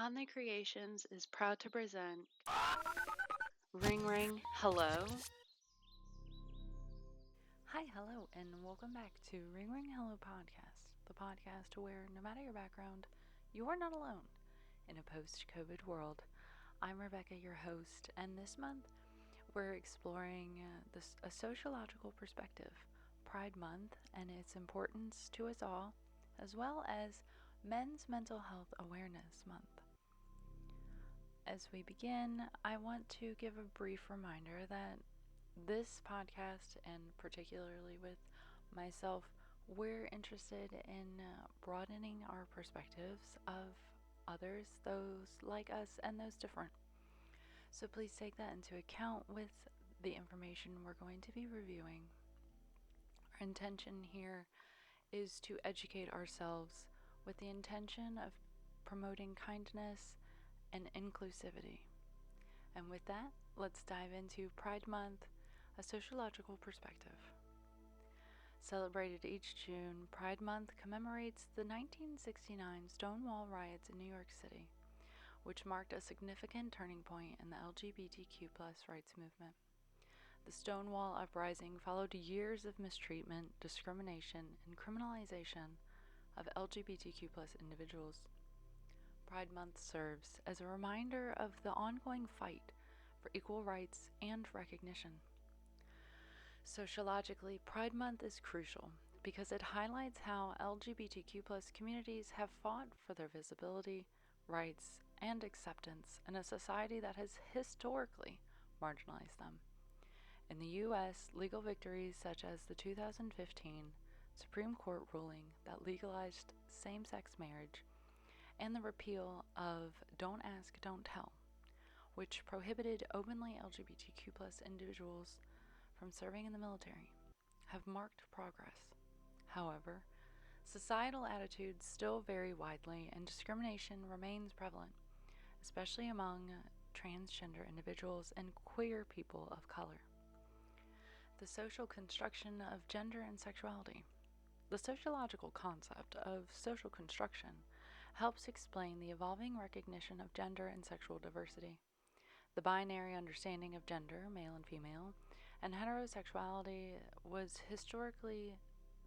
On the Creations is proud to present Ring Ring Hello. Hi, hello, and welcome back to Ring Ring Hello podcast, the podcast where no matter your background, you are not alone in a post-COVID world. I'm Rebecca, your host, and this month we're exploring a sociological perspective, Pride Month, and its importance to us all, as well as Men's Mental Health Awareness Month. As we begin, I want to give a brief reminder that this podcast, and particularly with myself, we're interested in broadening our perspectives of others, those like us, and those different. So please take that into account with the information we're going to be reviewing. Our intention here is to educate ourselves with the intention of promoting kindness and inclusivity. And with that, let's dive into Pride Month, a sociological perspective. Celebrated each June, Pride Month commemorates the 1969 Stonewall riots in New York City, which marked a significant turning point in the LGBTQ rights movement. The Stonewall uprising followed years of mistreatment, discrimination, and criminalization of LGBTQ individuals. Pride Month serves as a reminder of the ongoing fight for equal rights and recognition. Sociologically, Pride Month is crucial because it highlights how LGBTQ communities have fought for their visibility, rights, and acceptance in a society that has historically marginalized them. In the U.S., legal victories such as the 2015 Supreme Court ruling that legalized same-sex marriage and the repeal of Don't Ask, Don't Tell, which prohibited openly LGBTQ individuals from serving in the military, have marked progress. However, societal attitudes still vary widely and discrimination remains prevalent, especially among transgender individuals and queer people of color. The social construction of gender and sexuality. The sociological concept of social construction helps explain the evolving recognition of gender and sexual diversity. The binary understanding of gender, male and female, and heterosexuality was historically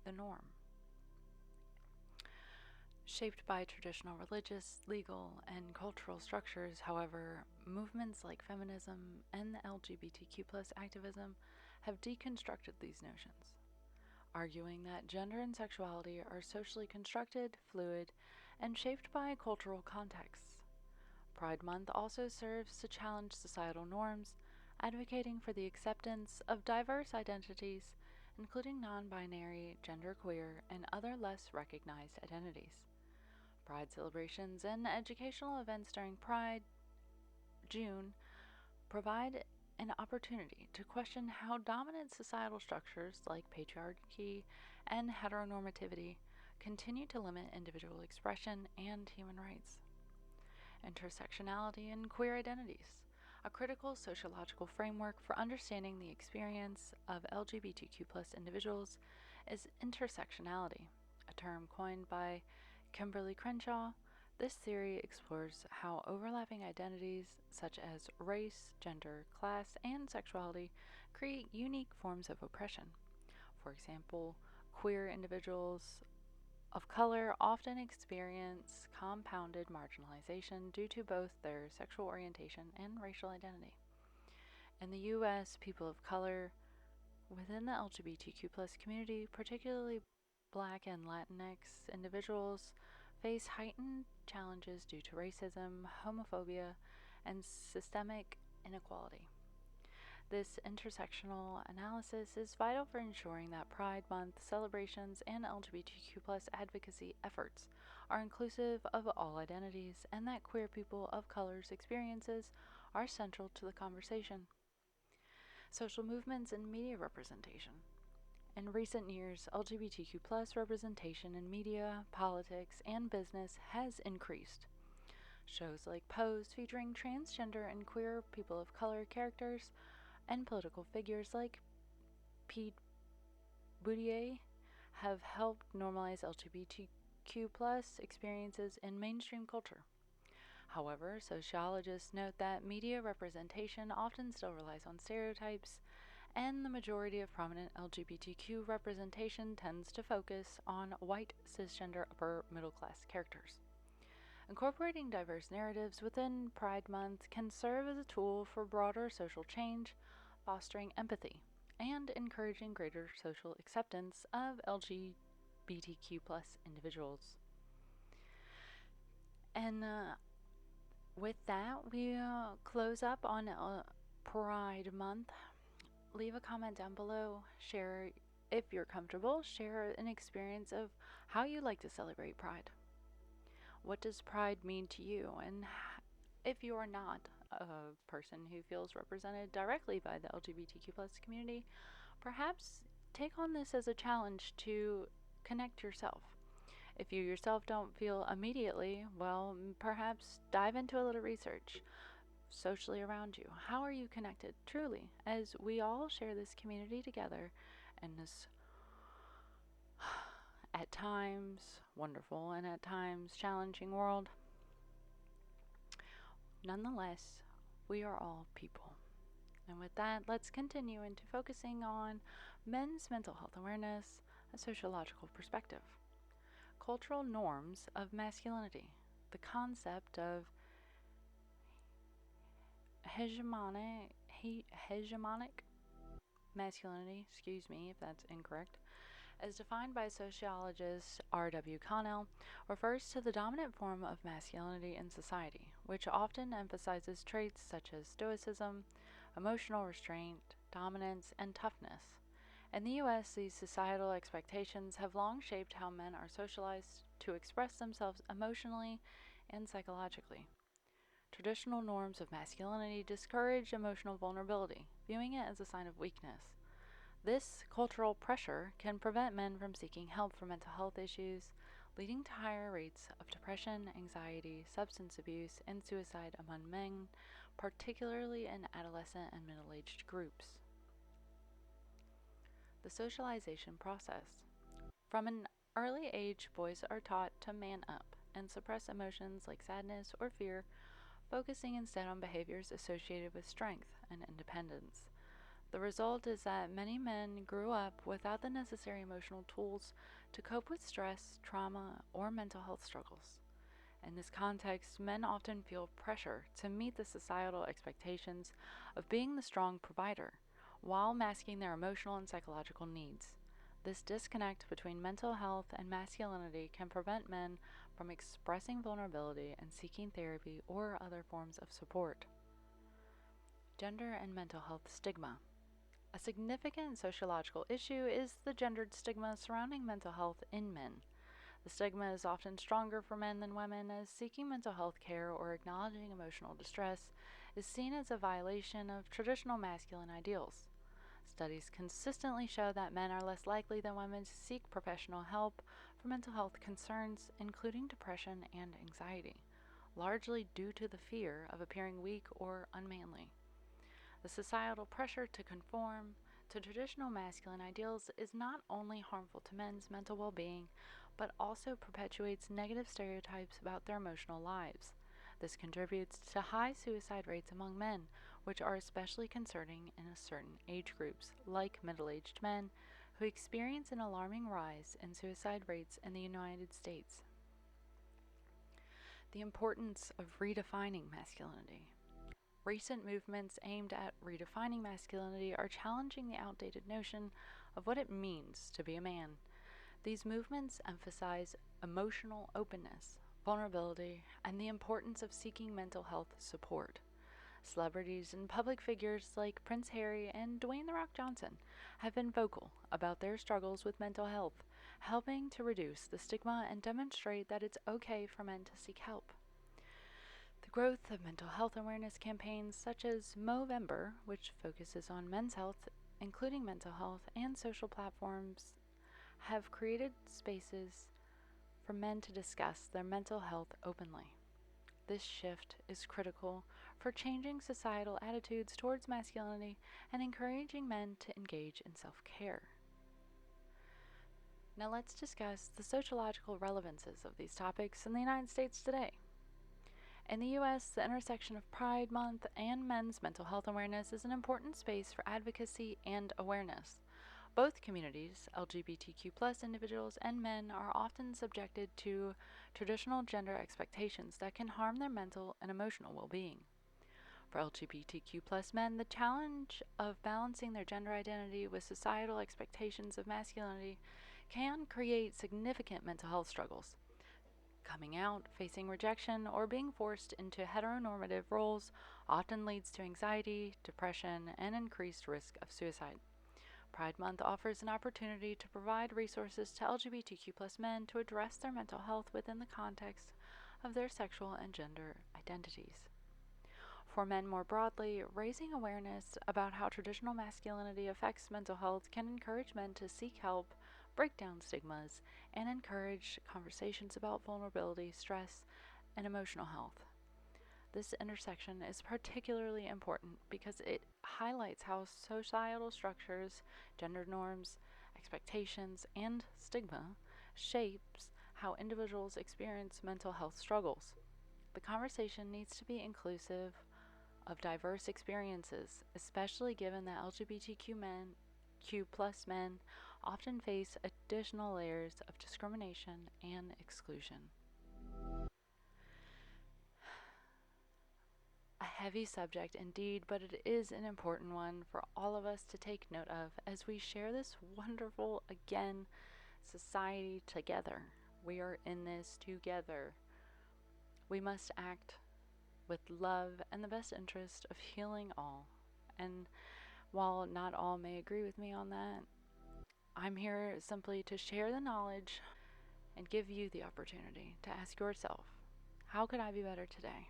the norm. Shaped by traditional religious, legal, and cultural structures, however, movements like feminism and the LGBTQ activism have deconstructed these notions, arguing that gender and sexuality are socially constructed, fluid, and shaped by cultural contexts. Pride Month also serves to challenge societal norms, advocating for the acceptance of diverse identities, including non-binary, genderqueer, and other less recognized identities. Pride celebrations and educational events during Pride June provide an opportunity to question how dominant societal structures like patriarchy and heteronormativity continue to limit individual expression and human rights. Intersectionality and queer identities, a critical sociological framework for understanding the experience of LGBTQ individuals, is intersectionality, a term coined by Kimberly Crenshaw. This theory explores how overlapping identities such as race, gender, class, and sexuality create unique forms of oppression. For example, queer individuals of color often experience compounded marginalization due to both their sexual orientation and racial identity. In the U.S., people of color within the LGBTQ community, particularly Black and Latinx individuals, face heightened challenges due to racism, homophobia, and systemic inequality. This intersectional analysis is vital for ensuring that Pride Month celebrations and LGBTQ advocacy efforts are inclusive of all identities and that queer people of color's experiences are central to the conversation. Social movements and media representation. In recent years, LGBTQ representation in media, politics, and business has increased. Shows like Pose featuring transgender and queer people of color characters and political figures like Pete Buttigieg have helped normalize LGBTQ experiences in mainstream culture. However, sociologists note that media representation often still relies on stereotypes, and the majority of prominent LGBTQ representation tends to focus on white, cisgender, upper middle class characters. Incorporating diverse narratives within Pride Month can serve as a tool for broader social change, fostering empathy, and encouraging greater social acceptance of LGBTQ individuals. And with that, we close up on Pride Month. Leave a comment down below. Share, if you're comfortable, share an experience of how you like to celebrate Pride. What does Pride mean to you? And if you are not a person who feels represented directly by the LGBTQ community, perhaps take on this as a challenge to connect yourself. If you yourself don't feel immediately, well, perhaps dive into a little research socially around you. How are you connected truly as we all share this community together in this at times wonderful and at times challenging world? Nonetheless, we are all people. And with that, let's continue into focusing on men's mental health awareness, a sociological perspective. Cultural norms of masculinity, the concept of hegemonic masculinity, excuse me if that's incorrect, as defined by sociologist R.W. Connell, refers to the dominant form of masculinity in society, which often emphasizes traits such as stoicism, emotional restraint, dominance, and toughness. In the U.S., these societal expectations have long shaped how men are socialized to express themselves emotionally and psychologically. Traditional norms of masculinity discourage emotional vulnerability, viewing it as a sign of weakness. This cultural pressure can prevent men from seeking help for mental health issues, leading to higher rates of depression, anxiety, substance abuse, and suicide among men, particularly in adolescent and middle-aged groups. The socialization process. From an early age, boys are taught to man up and suppress emotions like sadness or fear, focusing instead on behaviors associated with strength and independence. The result is that many men grew up without the necessary emotional tools to cope with stress, trauma, or mental health struggles. In this context, men often feel pressure to meet the societal expectations of being the strong provider, while masking their emotional and psychological needs. This disconnect between mental health and masculinity can prevent men from expressing vulnerability and seeking therapy or other forms of support. Gender and mental health stigma. A significant sociological issue is the gendered stigma surrounding mental health in men. The stigma is often stronger for men than women, as seeking mental health care or acknowledging emotional distress is seen as a violation of traditional masculine ideals. Studies consistently show that men are less likely than women to seek professional help for mental health concerns, including depression and anxiety, largely due to the fear of appearing weak or unmanly. The societal pressure to conform to traditional masculine ideals is not only harmful to men's mental well-being, but also perpetuates negative stereotypes about their emotional lives. This contributes to high suicide rates among men, which are especially concerning in certain age groups, like middle-aged men, who experience an alarming rise in suicide rates in the United States. The importance of redefining masculinity. Recent movements aimed at redefining masculinity are challenging the outdated notion of what it means to be a man. These movements emphasize emotional openness, vulnerability, and the importance of seeking mental health support. Celebrities and public figures like Prince Harry and Dwayne "The Rock" Johnson have been vocal about their struggles with mental health, helping to reduce the stigma and demonstrate that it's okay for men to seek help. The growth of mental health awareness campaigns such as Movember, which focuses on men's health, including mental health, and social platforms, have created spaces for men to discuss their mental health openly. This shift is critical for changing societal attitudes towards masculinity and encouraging men to engage in self-care. Now let's discuss the sociological relevances of these topics in the United States today. In the US, the intersection of Pride Month and men's mental health awareness is an important space for advocacy and awareness. Both communities, LGBTQ individuals and men, are often subjected to traditional gender expectations that can harm their mental and emotional well being. For LGBTQ men, the challenge of balancing their gender identity with societal expectations of masculinity can create significant mental health struggles. Coming out, facing rejection, or being forced into heteronormative roles often leads to anxiety, depression, and increased risk of suicide. Pride Month offers an opportunity to provide resources to LGBTQ men to address their mental health within the context of their sexual and gender identities. For men more broadly, raising awareness about how traditional masculinity affects mental health can encourage men to seek help, break down stigmas, and encourage conversations about vulnerability, stress, and emotional health. This intersection is particularly important because it highlights how societal structures, gender norms, expectations, and stigma shapes how individuals experience mental health struggles. The conversation needs to be inclusive of diverse experiences, especially given that Q plus men often face additional layers of discrimination and exclusion. A heavy subject indeed, but it is an important one for all of us to take note of as we share this wonderful, again, society together. We are in this together. We must act with love and the best interest of healing all. And while not all may agree with me on that, I'm here simply to share the knowledge and give you the opportunity to ask yourself, how could I be better today?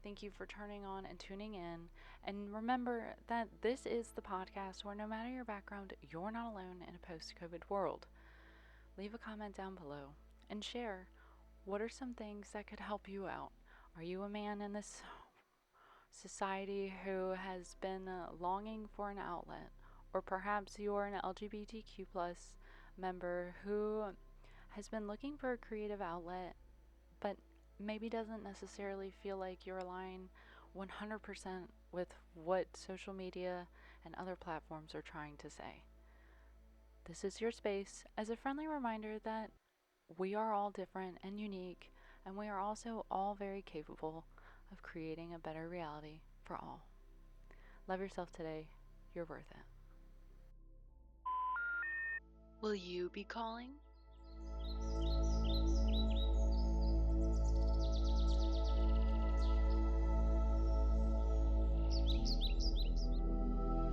Thank you for turning on and tuning in. And remember that this is the podcast where no matter your background, you're not alone in a post COVID world. Leave a comment down below and share what are some things that could help you out. Are you a man in this society who has been longing for an outlet? Or perhaps you're an LGBTQ plus member who has been looking for a creative outlet but maybe doesn't necessarily feel like you're aligned 100% with what social media and other platforms are trying to say. This is your space as a friendly reminder that we are all different and unique, and we are also all very capable of creating a better reality for all. Love yourself today. You're worth it. Will you be calling?